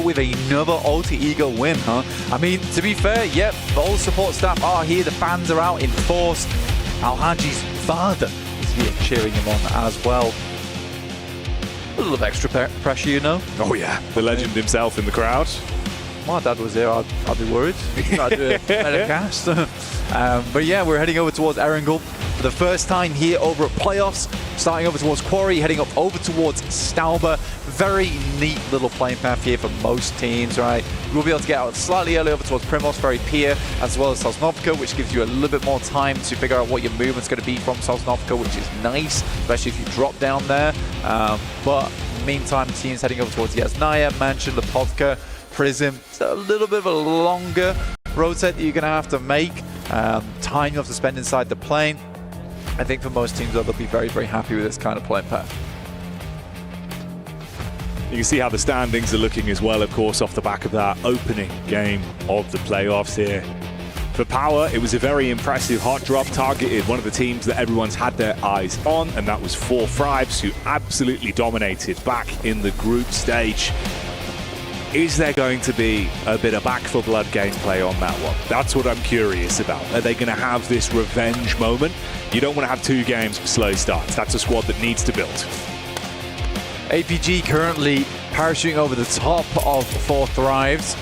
with another Alter Ego win, huh? I mean, to be fair, yep, all the support staff are here. The fans are out in force. Al-Haji's father is here cheering him on as well. A little of extra pressure, you know? Oh yeah, the legend himself in the crowd. My dad was there, I'd be worried. I'd do a better cast. But yeah, we're heading over towards Erangel for the first time here over at playoffs. Starting over towards Quarry, heading up over towards Stauber. Very neat little playing path here for most teams, right? We'll be able to get out slightly early over towards Primos, very Pier, as well as Sosnovka, which gives you a little bit more time to figure out what your movement's going to be from Sosnovka, which is nice, especially if you drop down there. But meantime, teams heading over towards Yasnaya, Mansion, Lipovka, Prism. It's a little bit of a longer rotate that you're going to have to make. Time you have to spend inside the plane. I think for most teams, they'll be very, very happy with this kind of playing path. You can see how the standings are looking as well, of course, off the back of that opening game of the playoffs here. For Power, it was a very impressive hot drop, targeted one of the teams that everyone's had their eyes on, and that was 4 Thrives, who absolutely dominated back in the group stage. Is there going to be a bit of back for blood gameplay on that one? That's what I'm curious about. Are they going to have this revenge moment? You don't want to have 2 games of slow starts. That's a squad that needs to build. APG currently parachuting over the top of 4 Thrives.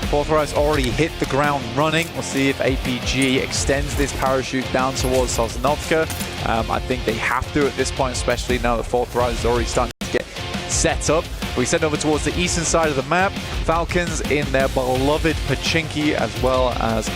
4 Thrives already hit the ground running. We'll see if APG extends this parachute down towards Sosnovka. I think they have to at this point, especially now that 4 Thrives is already starting to get set up. We send over towards the eastern side of the map. Falcons in their beloved Pachinki, as well as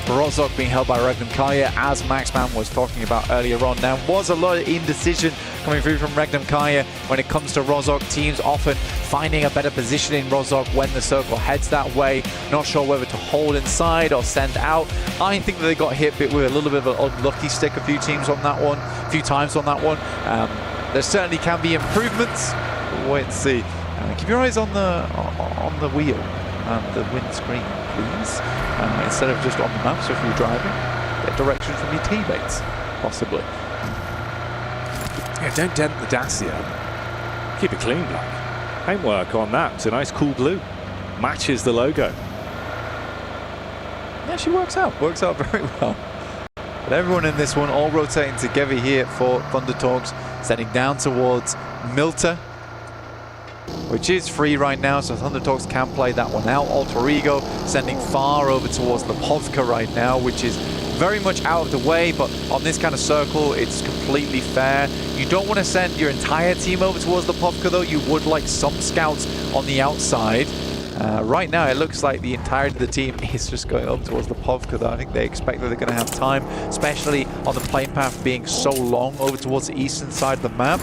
Rozok being held by Regnum Kaya, as Maxman was talking about earlier on. Now, was a lot of indecision coming through from Regnum Kaya when it comes to Rozok. Teams often finding a better position in Rozok when the circle heads that way. Not sure whether to hold inside or send out. I think that they got hit with a little bit of an unlucky stick a few times on that one. There certainly can be improvements. We'll wait and see. Keep your eyes on the wheel and the windscreen, please. Instead of just on the map, so if you're driving, get direction from your teammates, possibly. Yeah, don't dent the Dacia. Keep it clean, Black. Paintwork on that. It's a nice cool blue. Matches the logo. Yeah, she works out very well. But everyone in this one all rotating together here for Thunder Talks, sending down towards Milta, which is free right now, so Thunder Talks can play that one out. Alter Ego sending far over towards Lipovka right now, which is very much out of the way, but on this kind of circle, it's completely fair. You don't want to send your entire team over towards Lipovka, though. You would like some scouts on the outside. Right now, it looks like the entirety of the team is just going up towards Lipovka, though. I think they expect that they're going to have time, especially on the plane path being so long over towards the eastern side of the map.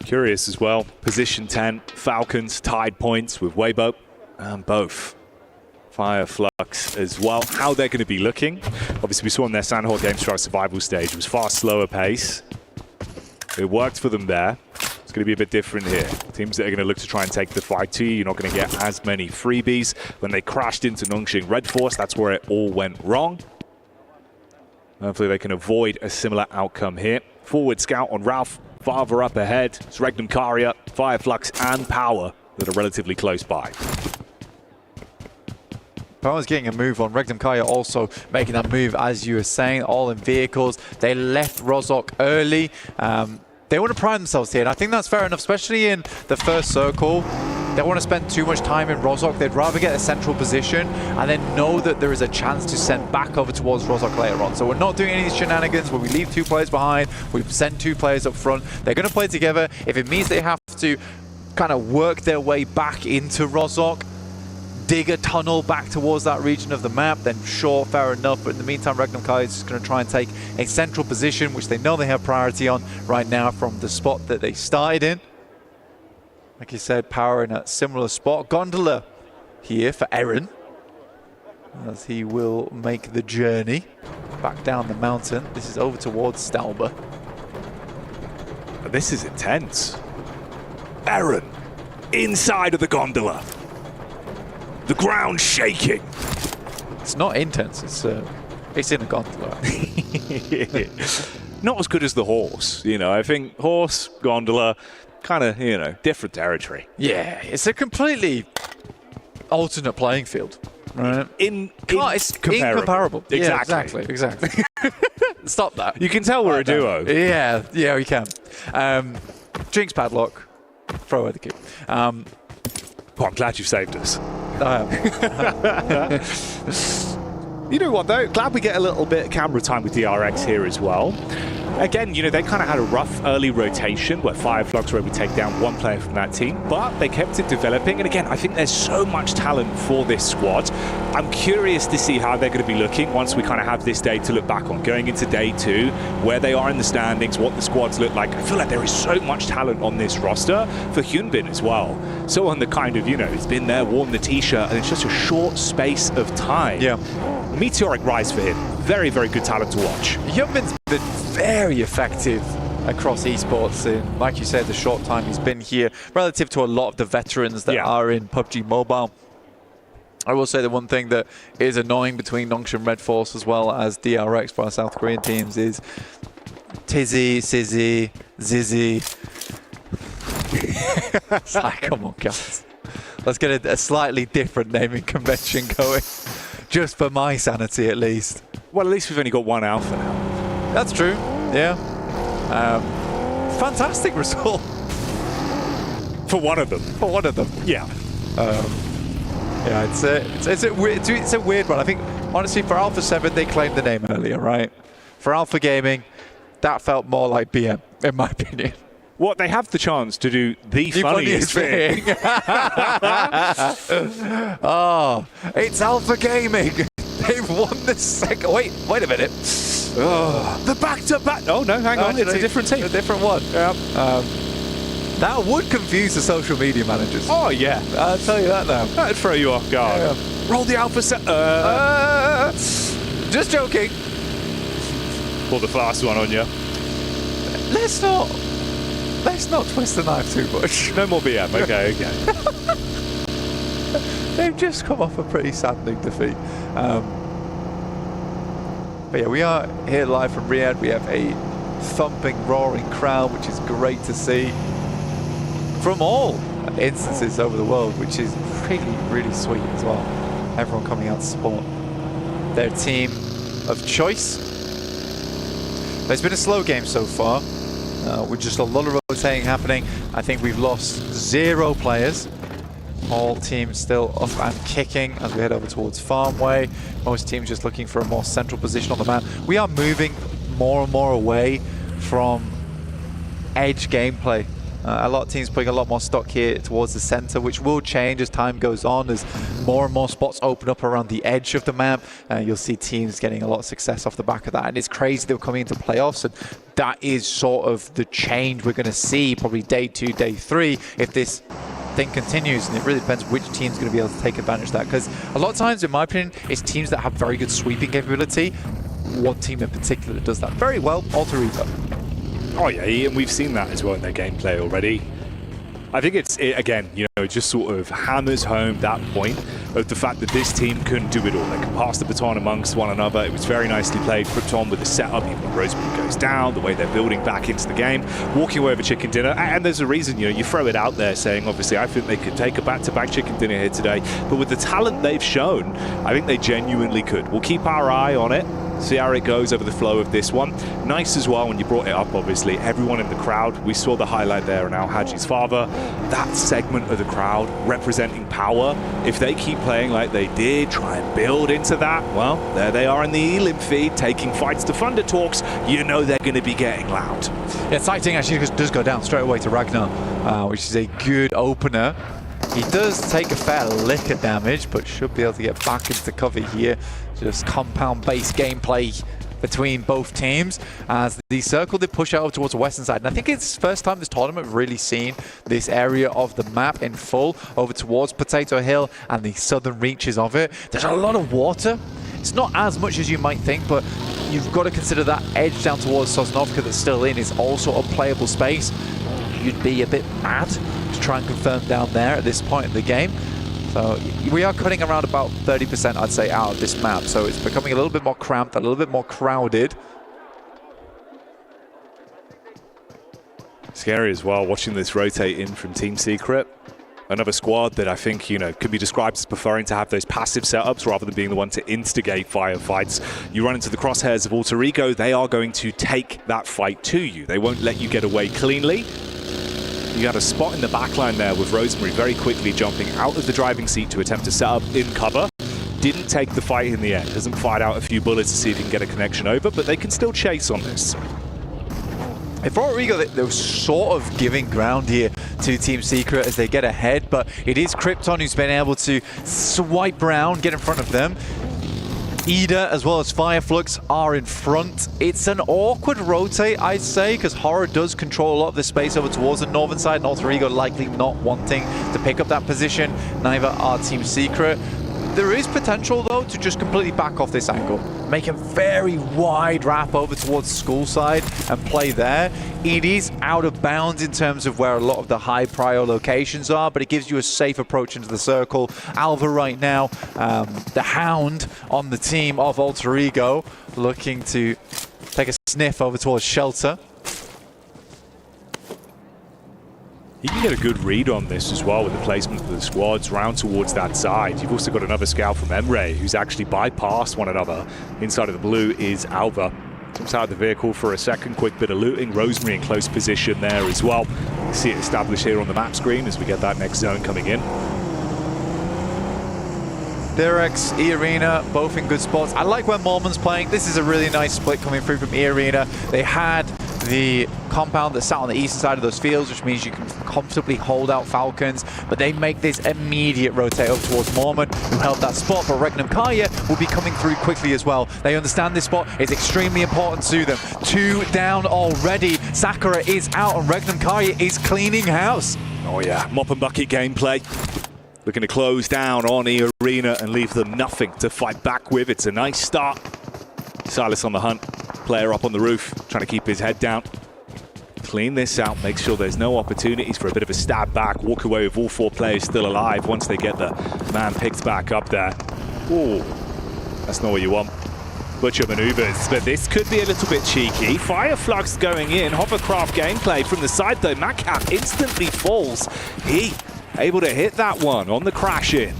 Curious as well. Position 10, Falcons tied points with Weibo and both Fireflux as well. How they're going to be looking. Obviously, we saw in their Sandhawk Game Strike survival stage, it was far slower pace. It worked for them there. It's going to be a bit different here. Teams that are going to look to try and take the fight to you, you're not going to get as many freebies. When they crashed into Nongshing Red Force, that's where it all went wrong. Hopefully they can avoid a similar outcome here. Forward scout on Ralph. Farther up ahead, it's Regnum Karia, Fireflux, and Power that are relatively close by. Power's getting a move on. Regnum Kaya also making that move, as you were saying, all in vehicles. They left Rozok early. They want to pride themselves here, and I think that's fair enough, especially in the first circle. They don't want to spend too much time in Rozok. They'd rather get a central position and then know that there is a chance to send back over towards Rozok later on. So we're not doing any of these shenanigans where we leave 2 players behind, we send 2 players up front. They're going to play together. If it means they have to kind of work their way back into Rozok, dig a tunnel back towards that region of the map, then sure, fair enough. But in the meantime, Regnum Kai is just going to try and take a central position, which they know they have priority on right now from the spot that they started in. Like you said, Power in a similar spot. Gondola here for Eren, as he will make the journey back down the mountain. This is over towards Stauber. This is intense. Eren, inside of the gondola. The ground shaking. It's not intense, it's in a gondola. not as good as the horse. You know, I think horse, gondola, kind of, you know, different territory. Yeah, it's a completely alternate playing field. Right. It's incomparable. Exactly. Yeah, exactly. Stop that. You can tell we're a duo. Yeah, we can. Jinx padlock. Throw away the key. Well, I'm glad you've saved us. I am. You know what, though? Glad we get a little bit of camera time with DRX here as well. Again, you know, they kind of had a rough early rotation where Fireflux were able to take down one player from that team, but they kept it developing. And again, I think there's so much talent for this squad. I'm curious to see how they're going to be looking once we kind of have this day to look back on. Going into day 2, where they are in the standings, what the squads look like. I feel like there is so much talent on this roster for Hyunbin as well. Someone that kind of, you know, has been there, worn the t-shirt, and it's just a short space of time. Yeah. Meteoric rise for him. Very, very good talent to watch. Hyunbin's been very effective across esports in, like you said, the short time he's been here, relative to a lot of the veterans that are in PUBG Mobile. I will say the one thing that is annoying between Nongshim Red Force as well as DRX for our South Korean teams is Tizzy, Sizzy, Zizzy. It's like, come on, guys. Let's get a slightly different naming convention going. Just for my sanity, at least. Well, at least we've only got one alpha now. That's true, yeah. Fantastic result. For one of them. For one of them. Yeah. Yeah, it's a weird one. I think, honestly, for Alpha 7, they claimed the name earlier, right? For Alpha Gaming, that felt more like BM, in my opinion. What, they have the chance to do the funniest thing. Oh, it's Alpha Gaming. They've won the second. Wait a minute. Oh, the back-to-back. Oh, no, hang on. It's a different team. A different one. Yeah. That would confuse the social media managers. Oh, yeah. I'll tell you that now. That'd throw you off guard. Yeah. Roll the alpha set. Just joking. Pull the fast one on you. Let's not twist the knife too much. No more BM. Okay. They've just come off a pretty saddening defeat. But yeah, we are here live from Riyadh. We have a thumping, roaring crowd, which is great to see from all instances over the world, which is really, really sweet as well. Everyone coming out to support their team of choice. It's been a slow game so far, with just a lot of rotating happening. I think we've lost 0 players. All teams still up and kicking as we head over towards Farmway. Most teams just looking for a more central position on the map. We are moving more and more away from edge gameplay. A lot of teams putting a lot more stock here towards the center, which will change as time goes on, as more and more spots open up around the edge of the map. You'll see teams getting a lot of success off the back of that, and it's crazy they're coming into playoffs, and that is sort of the change we're going to see probably day 2, day 3 if this thing continues, and it really depends which team's going to be able to take advantage of that, because a lot of times, in my opinion, it's teams that have very good sweeping capability. One team in particular that does that very well, Alter Ego. Oh yeah, and we've seen that as well in their gameplay already. I think again, you know, it just sort of hammers home that point of the fact that this team couldn't do it all. They can pass the baton amongst one another. It was very nicely played. Krypton with the setup, even when Rosebery goes down, the way they're building back into the game, walking away with chicken dinner. And there's a reason, you know, you throw it out there saying, obviously, I think they could take a back-to-back chicken dinner here today. But with the talent they've shown, I think they genuinely could. We'll keep our eye on it. See how it goes over the flow of this one. Nice as well when you brought it up, obviously. Everyone in the crowd, we saw the highlight there on Al Haji's father. That segment of the crowd representing power. If they keep playing like they did, try and build into that, well, there they are in the Elim feed, taking fights to Thunder Talks. You know they're going to be getting loud. Yeah, sighting actually does go down straight away to Ragnar, which is a good opener. He does take a fair lick of damage, but should be able to get back into cover here. Just compound-based gameplay between both teams as the circle they push out towards the western side. And I think it's the first time this tournament we've really seen this area of the map in full over towards Potato Hill and the southern reaches of it. There's a lot of water. It's not as much as you might think, but you've got to consider that edge down towards Sosnovka that's still in is also a playable space. You'd be a bit mad to try and confirm down there at this point in the game. So we are cutting around about 30%, I'd say, out of this map. So it's becoming a little bit more cramped, a little bit more crowded. Scary as well, watching this rotate in from Team Secret. Another squad that I think, you know, could be described as preferring to have those passive setups rather than being the one to instigate firefights. You run into the crosshairs of Alter Ego, they are going to take that fight to you. They won't let you get away cleanly. You had a spot in the backline there with Rosemary very quickly jumping out of the driving seat to attempt to set up in cover. Didn't take the fight in the end. Hasn't fired out a few bullets to see if he can get a connection over, but they can still chase on this. For Alter Ego, they were sort of giving ground here to Team Secret as they get ahead, but it is Krypton who's been able to swipe around, get in front of them. Ida as well as Fireflux are in front. It's an awkward rotate, I'd say, because Horror does control a lot of the space over towards the northern side, and Alter Ego likely not wanting to pick up that position. Neither are Team Secret. There is potential, though, to just completely back off this angle. Make a very wide wrap over towards School side and play there. It is out of bounds in terms of where a lot of the high prio locations are, but it gives you a safe approach into the circle. Alva right now, the Hound on the team of Alter Ego, looking to take a sniff over towards Shelter. You can get a good read on this as well with the placement of the squads round towards that side. You've also got another scout from Emre who's actually bypassed one another. Inside of the blue is Alva. Jumps out of the vehicle for a second, quick bit of looting. Rosemary in close position there as well. You see it established here on the map screen as we get that next zone coming in. Direx, E-Arena, both in good spots. I like where Mormon's playing. This is a really nice split coming through from E-Arena. They had the compound that sat on the eastern side of those fields, which means you can comfortably hold out Falcons, but they make this immediate rotate over towards Mormon, who held that spot, but Regnum Kaya will be coming through quickly as well. They understand this spot is extremely important to them. 2 down already. Sakura is out, and Regnum Kaya is cleaning house. Oh yeah, mop and bucket gameplay. Looking to close down on E-Arena and leave them nothing to fight back with. It's a nice start. Silas on the hunt. Player up on the roof, trying to keep his head down. Clean this out, make sure there's no opportunities for a bit of a stab back. Walk away with all 4 players still alive once they get the man picked back up there. Ooh, that's not what you want. Butcher maneuvers, but this could be a little bit cheeky. Fireflux going in, hovercraft gameplay from the side though. Macap instantly falls. He able to hit that one on the crash in.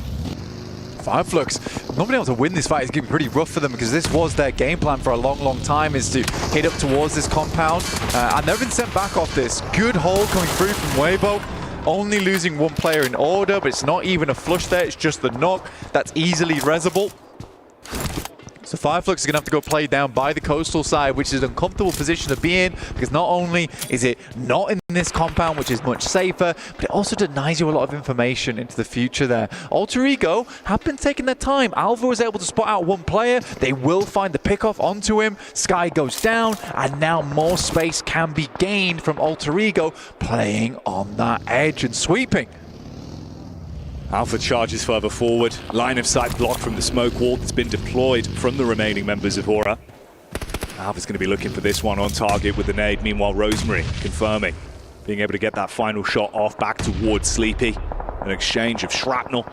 Fireflux not being able to win this fight is going to be pretty rough for them, because this was their game plan for a long time, is to hit up towards this compound. And they've been sent back off this. Good hold coming through from Weibo. Only losing 1 player in order, but it's not even a flush there. It's just the knock. That's easily resable. So Fireflux is going to have to go play down by the coastal side, which is an uncomfortable position to be in, because not only is it not in this compound, which is much safer, but it also denies you a lot of information into the future there. Alter Ego have been taking their time. Alva was able to spot out 1 player. They will find the pickoff onto him. Sky goes down, and now more space can be gained from Alter Ego playing on that edge and sweeping. Alpha charges further forward. Line of sight blocked from the smoke wall that's been deployed from the remaining members of Aura. Alpha's going to be looking for this one on target with the nade. Meanwhile, Rosemary confirming, being able to get that final shot off back towards Sleepy. An exchange of shrapnel.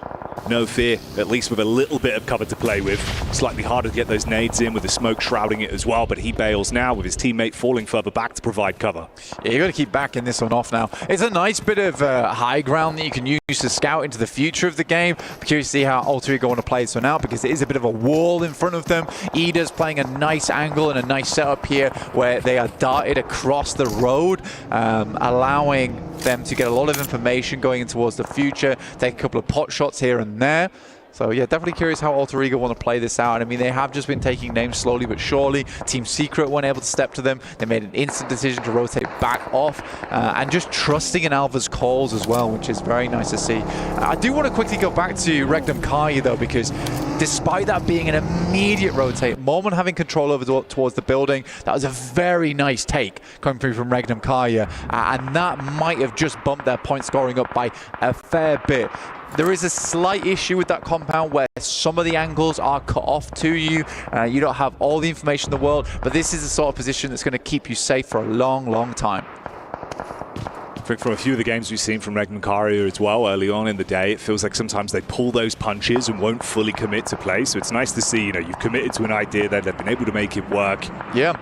No fear, at least with a little bit of cover to play with. Slightly harder to get those nades in with the smoke shrouding it as well, but he bails now with his teammate falling further back to provide cover. Yeah, you got to keep backing this one off now. It's a nice bit of high ground that you can use to scout into the future of the game. I'm curious to see how Alter Ego want to play this one out, because it is a bit of a wall in front of them. Ida's playing a nice angle and a nice setup here where they are darted across the road, allowing them to get a lot of information going in towards the future, take a couple of pot shots here and there. So yeah, definitely curious how Alter Ego want to play this out. I mean, they have just been taking names slowly but surely. Team Secret weren't able to step to them. They made an instant decision to rotate back off, and just trusting in Alva's calls as well, which is very nice to see. I do want to quickly go back to Regnum Kaya though, because despite that being an immediate rotate, Mormon having control over towards the building, that was a very nice take coming through from Regnum Kaya, and that might have just bumped their point scoring up by a fair bit. There is a slight issue with that compound where some of the angles are cut off to you. You don't have all the information in the world, but this is the sort of position that's going to keep you safe for a long time. I think from a few of the games we've seen from Regnum Kaya as well early on in the day, it feels like sometimes they pull those punches and won't fully commit to play. So it's nice to see, you know, you've committed to an idea that they've been able to make it work. Yeah.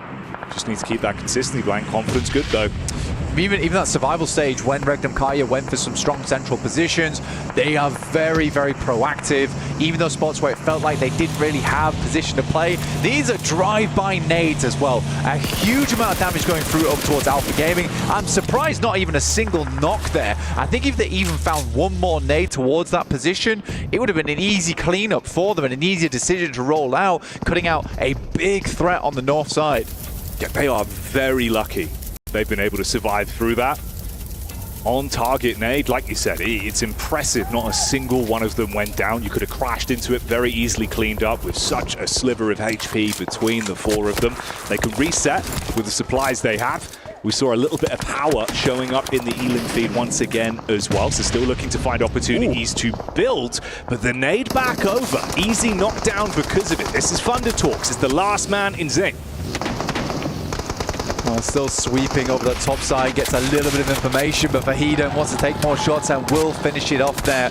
Just need to keep that consistency. Blind confidence good though. Even that survival stage when Regnum Kaya went for some strong central positions, they are very, very proactive. Even those spots where it felt like they didn't really have position to play, these are drive-by nades as well. A huge amount of damage going through up towards Alpha Gaming. I'm surprised not even a single knock there. I think if they even found one more nade towards that position, it would have been an easy cleanup for them and an easier decision to roll out, cutting out a big threat on the north side. Yeah, they are very lucky they've been able to survive through that. On target nade, like you said, it's impressive. Not a single one of them went down. You could have crashed into it, very easily cleaned up with such a sliver of HP between the four of them. They can reset with the supplies they have. We saw a little bit of power showing up in the Elim feed once again as well, so still looking to find opportunities to build, but the nade back over. Easy knockdown because of it. This is Thunder Talks. It's the last man in Zing. Well, still sweeping over the top side, gets a little bit of information, but Fahida wants to take more shots and will finish it off there.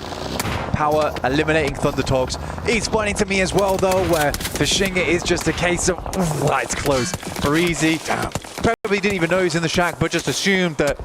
Power eliminating Thunder Talks. It's pointing to me as well, though, where for Shinga is just a case of, it's close for Easy. Probably didn't even know he was in the shack, but just assumed that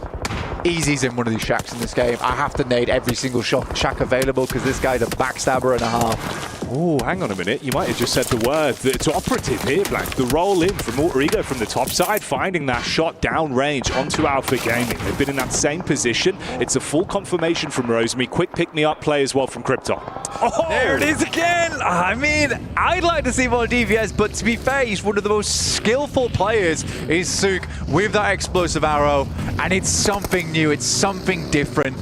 Easy's in one of these shacks in this game. I have to nade every single shack available because this guy's a backstabber and a half. Oh, hang on a minute. You might have just said the word. It's operative here, Blank. The roll in from Alter Ego from the top side, finding that shot down range onto Alpha Gaming. They've been in that same position. It's a full confirmation from Rosemary. Quick pick-me-up play as well from Krypton. Oh, there it is again. I mean, I'd like to see more DVS, but to be fair, he's one of the most skillful players, is Sook, with that explosive arrow, and it's something new, it's something different.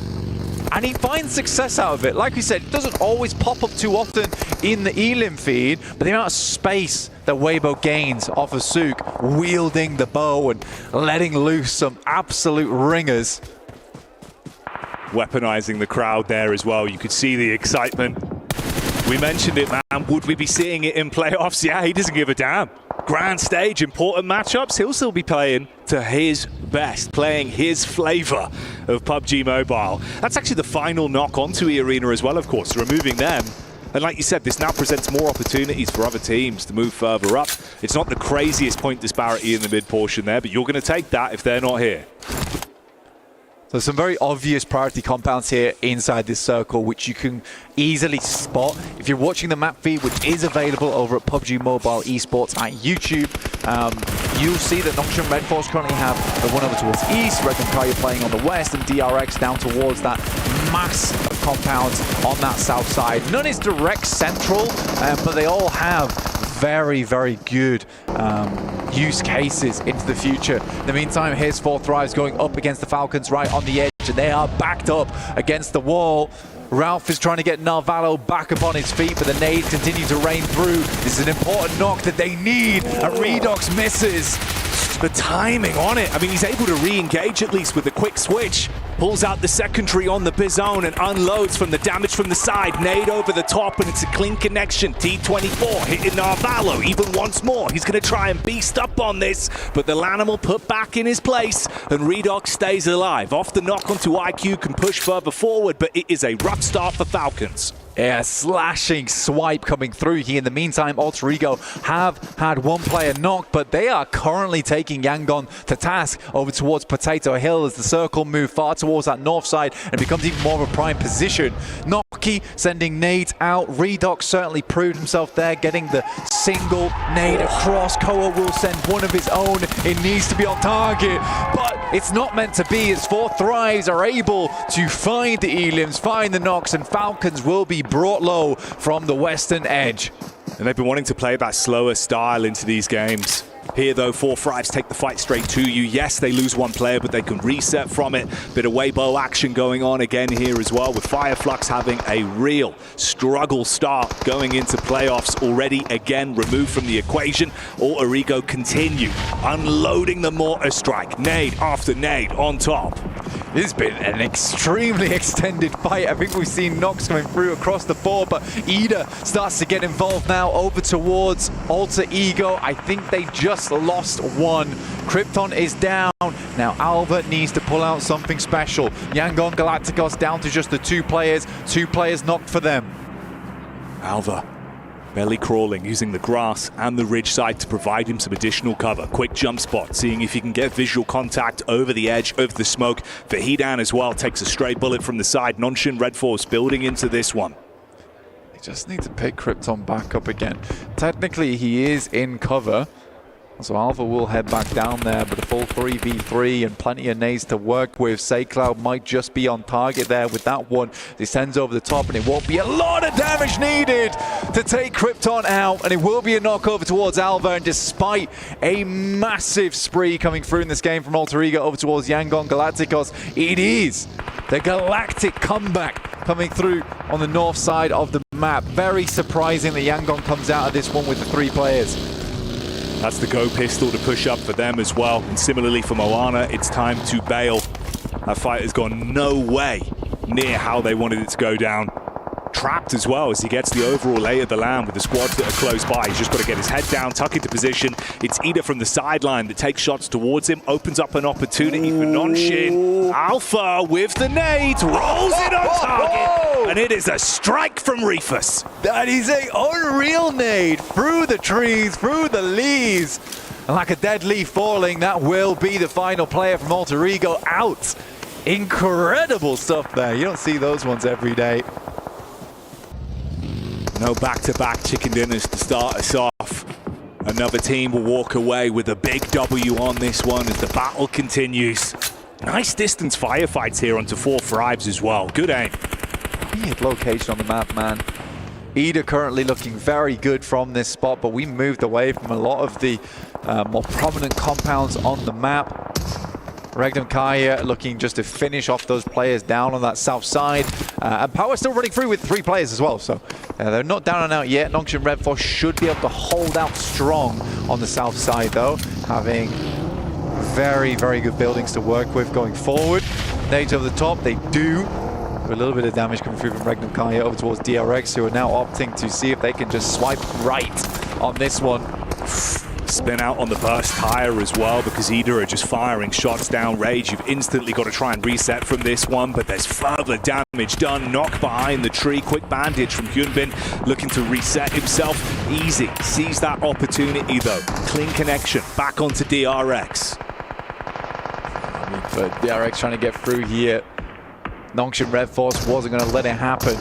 And he finds success out of it. Like we said, it doesn't always pop up too often in the Elim feed, but the amount of space that Weibo gains off of Sook, wielding the bow and letting loose some absolute ringers. Weaponizing the crowd there as well. You could see the excitement. We mentioned it, man. Would we be seeing it in playoffs? Yeah, he doesn't give a damn. Grand stage, important matchups. He'll still be playing to his best, playing his flavor of PUBG Mobile. That's actually the final knock onto E-Arena as well, of course, removing them. And like you said, this now presents more opportunities for other teams to move further up. It's not the craziest point disparity in the mid portion there, but you're going to take that if they're not here. So some very obvious priority compounds here inside this circle, which you can easily spot. If you're watching the map feed, which is available over at PUBG Mobile Esports at YouTube, you'll see that Noxian Red Force currently have the one over towards east, Regnum Kaya playing on the west, and DRX down towards that mass of compounds on that south side. None is direct central, but they all have very, very good use cases into the future. In the meantime, here's 4 Thrives going up against the Falcons right on the edge, and they are backed up against the wall. Ralph is trying to get Narvalo back up on his feet, but the nades continue to rain through. This is an important knock that they need, and Redox misses. The timing on it. I mean, he's able to re-engage at least with a quick switch. Pulls out the secondary on the Bizone and unloads from the damage from the side. Nade over the top, and it's a clean connection. T24 hitting Narvalo even once more. He's going to try and beast up on this, but the Lanimal put back in his place, and Redox stays alive. Off the knock onto IQ, can push further forward, but it is a rough start for Falcons. Yeah, slashing swipe coming through here. In the meantime, Alter Ego have had one player knocked, but they are currently taking Yangon to task over towards Potato Hill as the circle move far towards that north side and becomes even more of a prime position. Noki sending nades out. Redox certainly proved himself there, getting the single nade across. Koa will send one of his own. It needs to be on target, but it's not meant to be, as 4 Thrives are able to find the Elims, find the knocks, and Falcons will be brought low from the western edge. And they've been wanting to play that slower style into these games. Here, though, 4 Thrives take the fight straight to you. Yes, they lose one player, but they can reset from it. Bit of Weibo action going on again here as well, with Fireflux having a real struggle start going into playoffs already, again, removed from the equation. Alter Ego continue unloading the mortar strike. Nade after nade on top. This has been an extremely extended fight. I think we've seen knocks coming through across the board, but Ida starts to get involved now over towards Alter Ego. I think they just lost one. Krypton is down. Now Alva needs to pull out something special. Yangon Galacticos down to just the 2 players. 2 players knocked for them. Alva Belly crawling, using the grass and the ridge side to provide him some additional cover. Quick jump spot, seeing if he can get visual contact over the edge of the smoke. Vahidan as well takes a stray bullet from the side. Nonshin Red Force building into this one. They just need to pick Krypton back up again. Technically, he is in cover. So Alpha will head back down there, but a full 3v3 and plenty of nades to work with. Cloud might just be on target there with that one. Descends over the top, and it won't be a lot of damage needed to take Krypton out, and it will be a knockover towards Alva. And despite a massive spree coming through in this game from Alter Ego over towards Yangon Galacticos, it is the Galactic comeback coming through on the north side of the map. Very surprising that Yangon comes out of this one with the 3 players. That's the go pistol to push up for them as well. And similarly for Moana, it's time to bail. That fight has gone no way near how they wanted it to go down. Trapped as well as he gets the overall lay of the land with the squads that are close by. He's just got to get his head down, tuck into position. It's Ida from the sideline that takes shots towards him, opens up an opportunity for Nonshin. Alpha with the nade, rolls it on target, and it is a strike from Reefus. That is an unreal nade through the trees, through the leaves. And like a dead leaf falling, that will be the final player from Alter Ego out. Incredible stuff there. You don't see those ones every day. No back-to-back chicken dinners to start us off. Another team will walk away with a big W on this one as the battle continues. Nice distance firefights here onto 4 thrives as well. Good aim. Weird location on the map, man. Ida currently looking very good from this spot, but we moved away from a lot of the more prominent compounds on the map. Regnum Kaya looking just to finish off those players down on that south side. And Power still running through with 3 players as well, so they're not down and out yet. Nongshim Red Force should be able to hold out strong on the south side though, having very, very good buildings to work with going forward. Nades over the top, they do. A little bit of damage coming through from Regnum Kaya over towards DRX, who are now opting to see if they can just swipe right on this one. Spin out on the burst tire as well, because Ida are just firing shots down Rage. You've instantly got to try and reset from this one, but there's further damage done. Knock behind the tree. Quick bandage from Hyunbin, looking to reset himself. Easy sees that opportunity though. Clean connection back onto DRX. I mean, for DRX trying to get through here, Nongshim Red Force wasn't going to let it happen.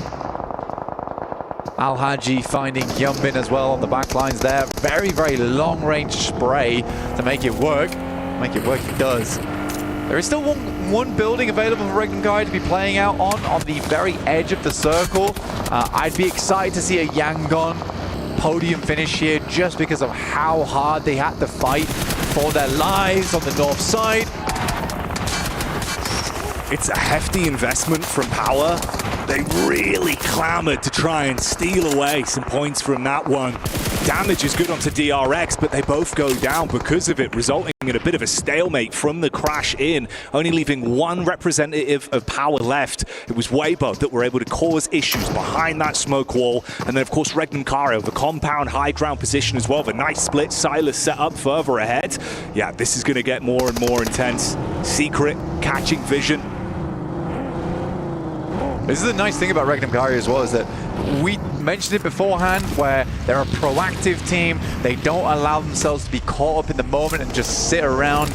Al-Haji finding Hyunbin as well on the back lines there. Very, very long-range spray to make it work. Make it work, it does. There is still one building available for Regnum Guy to be playing out on the very edge of the circle. I'd be excited to see a Yangon podium finish here just because of how hard they had to fight for their lives on the north side. It's a hefty investment from Power. They really clamored to try and steal away some points from that one. Damage is good onto DRX, but they both go down because of it, resulting in a bit of a stalemate from the crash in, only leaving one representative of Power left. It was Weibo that were able to cause issues behind that smoke wall. And then, of course, Regnum Karo, the compound high ground position as well. The nice split, Silas set up further ahead. Yeah, this is going to get more and more intense. Secret, catching vision. This is the nice thing about Regnum Kari as well, is that we mentioned it beforehand, where they're a proactive team. They don't allow themselves to be caught up in the moment and just sit around,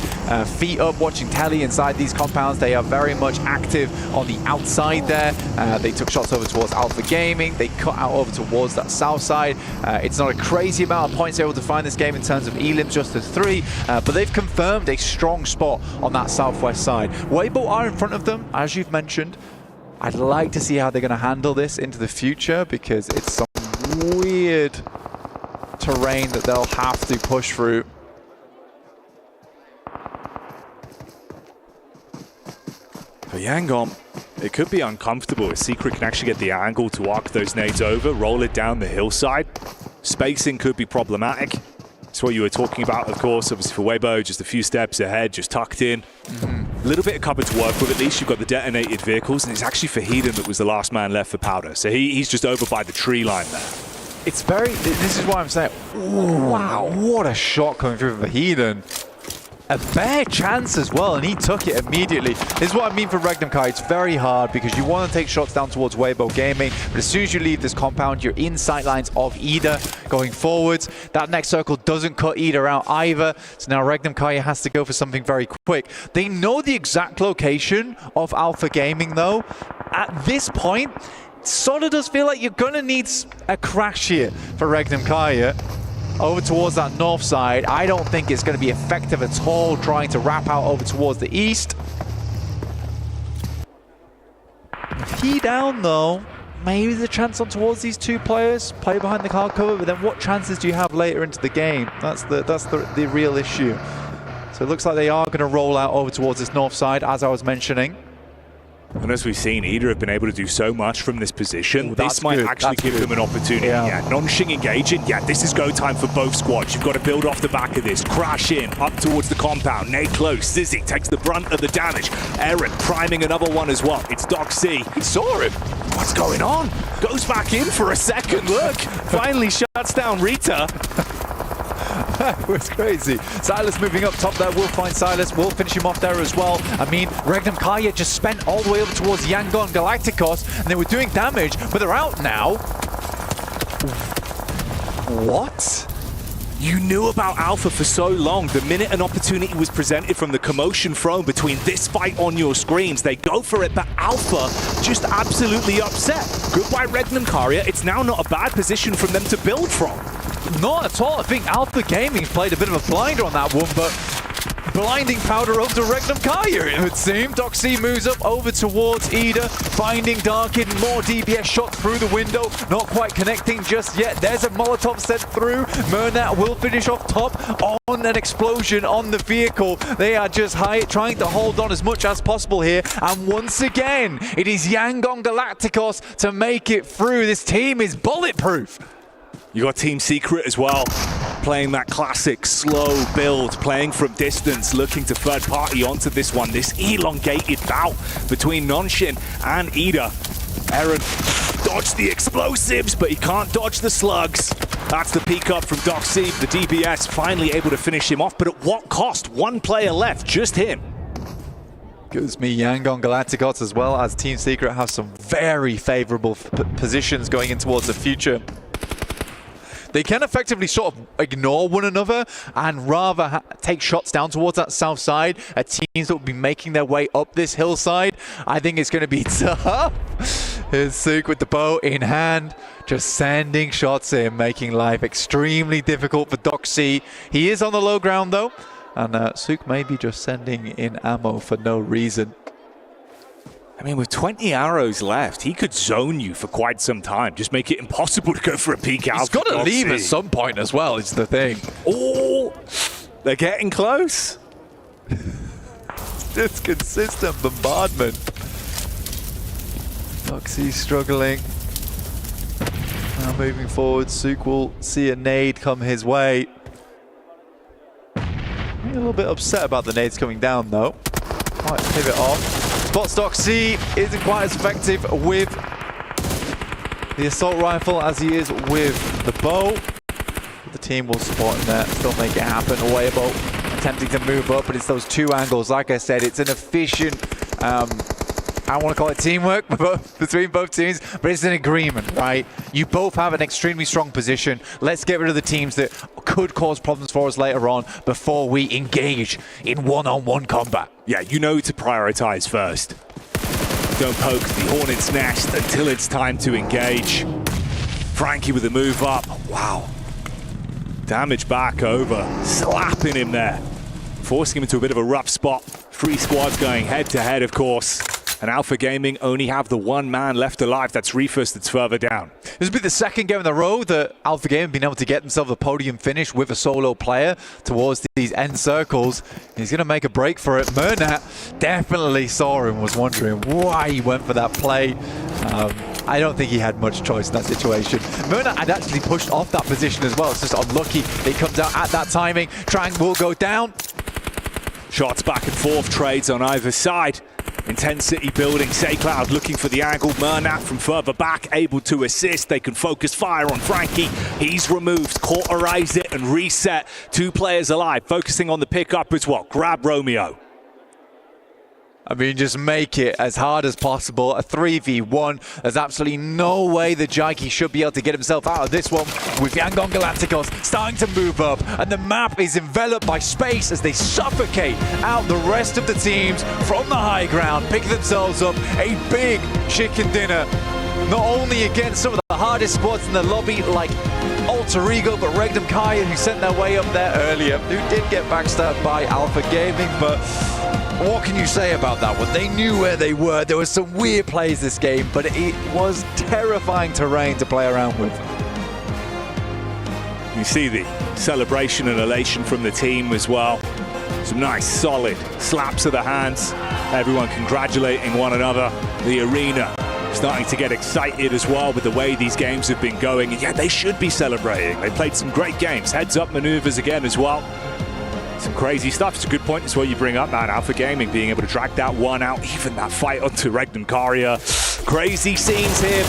feet up, watching telly inside these compounds. They are very much active on the outside there. They took shots over towards Alpha Gaming. They cut out over towards that south side. It's not a crazy amount of points they're able to find this game in terms of elims, just the 3, but they've confirmed a strong spot on that southwest side. Weibo are in front of them, as you've mentioned. I'd like to see how they're going to handle this into the future, because it's some weird terrain that they'll have to push through. For Yangon, it could be uncomfortable. Secret can actually get the angle to arc those nades over, roll it down the hillside. Spacing could be problematic. That's what you were talking about, of course. Obviously for Weibo, just a few steps ahead, just tucked in. A little bit of cover to work with at least. You've got the detonated vehicles, and it's actually Faheedon that was the last man left for Powder. So he's just over by the tree line there. It's very, this is why I'm saying, ooh, wow, what a shot coming through from Faheedon. a fair chance as well, and he took it immediately. This is what I mean for Regnum Kai. It's very hard because you want to take shots down towards Weibo Gaming, but as soon as you leave this compound, you're in sight lines of Ida going forwards. That next circle doesn't cut Ida out either, so now Regnum Kai has to go for something very quick. They know the exact location of Alpha Gaming though. At this point, sort of does feel like you're going to need a crash here for Regnum Kai. Over towards that north side. I don't think it's going to be effective at all trying to wrap out over towards the east. If he down though, maybe the chance on towards these two players, play behind the car cover, but then what chances do you have later into the game? That's the real issue. So it looks like they are going to roll out over towards this north side, as I was mentioning. And as we've seen, Ida have been able to do so much from this position. Ooh, this might actually give them an opportunity. Yeah, Nonshing engaging. Yeah, this is go time for both squads. You've got to build off the back of this. Crash in, up towards the compound. Nade close. Zizzy takes the brunt of the damage. Aaron priming another one as well. It's Doc C. He saw him. What's going on? Goes back in for a second look. Finally shuts down Rita. That was crazy. Silas moving up top there. We'll find Silas. We'll finish him off there as well. I mean, Regnum Kai just spent all the way over towards Yangon Galacticos, and they were doing damage, but they're out now. What? You knew about Alpha for so long. The minute an opportunity was presented from the commotion thrown between this fight on your screens, they go for it, but Alpha just absolutely upset. Goodbye Regnum Kai. It's now not a bad position for them to build from. Not at all. I think Alpha Gaming played a bit of a blinder on that one, but blinding powder over to Regnum Kai, it would seem. Doc C moves up over towards Ida, finding Darkin, more DPS shot through the window, not quite connecting just yet. There's a Molotov sent through. Murnat will finish off top on an explosion on the vehicle. They are just trying to hold on as much as possible here, and once again, it is Yangon Galacticos to make it through. This team is bulletproof. You got Team Secret as well, playing that classic slow build, playing from distance, looking to third party onto this one. This elongated bout between Nonshin and Ida. Aaron dodged the explosives, but he can't dodge the slugs. That's the peek up from Doc C. The DBS finally able to finish him off, but at what cost? One player left, just him. Gives me Yangon Galacticos as well, as Team Secret have some very favorable positions going in towards the future. They can effectively sort of ignore one another and rather take shots down towards that south side at teams that will be making their way up this hillside. I think it's going to be tough. Here's Sook with the bow in hand, just sending shots in, making life extremely difficult for Doc C. He is on the low ground though, and Sook may be just sending in ammo for no reason. I mean, with 20 arrows left, he could zone you for quite some time. Just make it impossible to go for a peek out. He's got to leave at some point as well, is the thing. Oh, they're getting close. This consistent bombardment. Doxy's struggling. Now moving forward, Sook will see a nade come his way. A little bit upset about the nades coming down though. Might pivot off. Spots Doc C isn't quite as effective with the assault rifle as he is with the bow. The team will support him there, still make it happen. Weibo attempting to move up, but it's those two angles. Like I said, it's an efficient, I want to call it teamwork between both teams, but it's an agreement, right? You both have an extremely strong position. Let's get rid of the teams that could cause problems for us later on before we engage in one-on-one combat. Yeah, you know to prioritize first. Don't poke the hornet's nest until it's time to engage. Frankie with the move up. Wow. Damage back over. Slapping him there. Forcing him into a bit of a rough spot. Three squads going head-to-head, of course. And Alpha Gaming only have the one man left alive. That's Reefus that's further down. This will be the second game in a row that Alpha Gaming have been able to get themselves a podium finish with a solo player towards these end circles. He's going to make a break for it. Murnat definitely saw him, was wondering why he went for that play. I don't think he had much choice in that situation. Murnat had actually pushed off that position as well. It's just unlucky he comes out at that timing. Trang will go down. Shots back and forth, trades on either side. Intensity building. Saycloud looking for the angle. Murnat from further back, able to assist. They can focus fire on Frankie. He's removed, cauterize it and reset. 2 players alive, focusing on the pickup as well. Grab Romeo. I mean, just make it as hard as possible. A 3v1. There's absolutely no way the Jaiki should be able to get himself out of this one, with Yangon Galacticos starting to move up. And the map is enveloped by space as they suffocate out the rest of the teams from the high ground, picking themselves up a big chicken dinner. Not only against some of the hardest spots in the lobby, like Alter Ego, but Regdom Kaya, who sent their way up there earlier, who did get backstabbed by Alpha Gaming, but what can you say about that one? They knew where they were. There were some weird plays this game, but it was terrifying terrain to play around with. You see the celebration and elation from the team as well. Some nice solid slaps of the hands. Everyone congratulating one another. The arena starting to get excited as well with the way these games have been going. And yeah, they should be celebrating. They played some great games. Heads up maneuvers again as well. Some crazy stuff. It's a good point. It's what you bring up, man. Alpha Gaming being able to drag that one out, even that fight onto Regdom Karia. Crazy scenes here.